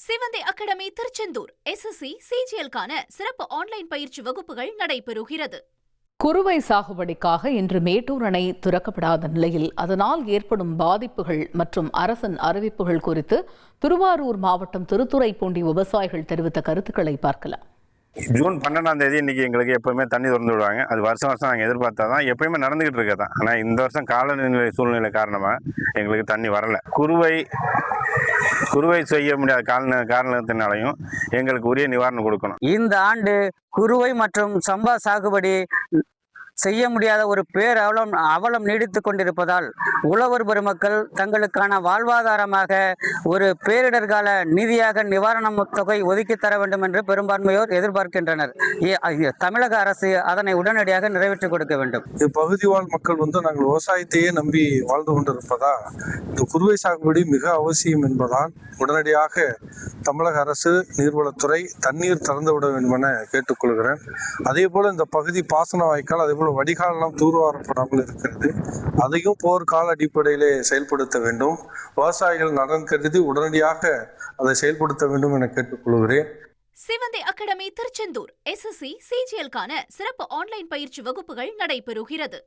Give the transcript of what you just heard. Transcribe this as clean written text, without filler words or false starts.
சிவந்தி academy Tiruchendur SSC CGL-க்கான சிறப்பு online பயிற்சி வகுப்புகள் நடைபெறுகிறது. குறுவை சாகுபடிக்காக இன்று மேட்டூர் அணை திறக்கப்படாத நிலையில் அதனால் ஏற்படும் பாதிப்புகள் மற்றும் அரசின் அறிவிப்புகள் குறித்து திருவாரூர் மாவட்டம் திருத்துறைப்பூண்டி விவசாயிகள் தெரிவித்த கருத்துக்களை பார்க்கலாம். ஜூன் 12ஆம் தேதி இன்னைக்கு எங்களுக்கு எப்பவுமே தண்ணி திறந்து விடுவாங்க. அது வருஷம் நாங்கள் எதிர்பார்த்தா தான் எப்பயுமே நடந்துகிட்டு இருக்கதான். ஆனால் இந்த வருஷம் காலநிலை சூழ்நிலை காரணமாக எங்களுக்கு தண்ணி வரல. குறுவை செய்ய முடியாத காரணத்தினாலையும் எங்களுக்கு உரிய நிவாரணம் கொடுக்கணும். இந்த ஆண்டு குறுவை மற்றும் சம்பா சாகுபடி செய்ய முடியாத ஒரு அவலம் நீடித்துக் கொண்டிருப்பதால் உழவர் பெருமக்கள் தங்களுக்கான வாழ்வாதாரமாக ஒரு பேரிடர் கால நிதியாக நிவாரண தொகை ஒதுக்கி தர வேண்டும் என்று பெரும்பான்மையோர் எதிர்பார்க்கின்றனர். தமிழக அரசு அதனை உடனடியாக நிறைவேற்றி கொடுக்க வேண்டும். இப்பகுதி வாழ் மக்கள் நாங்கள் விவசாயத்தையே நம்பி வாழ்ந்து கொண்டிருப்பதா இந்த குறுவை சாகுபடி மிக அவசியம் என்பதால் உடனடியாக தமிழக அரசு நீர்வளத்துறை தண்ணீர் திறந்து விட வேண்டும் என கேட்டுக்கொள்கிறேன். அதே போல இந்த பகுதி பாசன வாய்க்கால் அதே போல வடிகாலெல்லாம் தூர்வாரப்படாமல் இருக்கிறது. அதையும் போர்க்கால அடிப்படையிலே செயல்படுத்த வேண்டும். விவசாயிகள் நலன் கருதி உடனடியாக அதை செயல்படுத்த வேண்டும் என கேட்டுக்கொள்கிறேன். சிவந்தி அகாடமி திருச்செந்தூர் SSC CGL-க்கான சிறப்பு ஆன்லைன் பயிற்சி வகுப்புகள் நடைபெறுகிறது.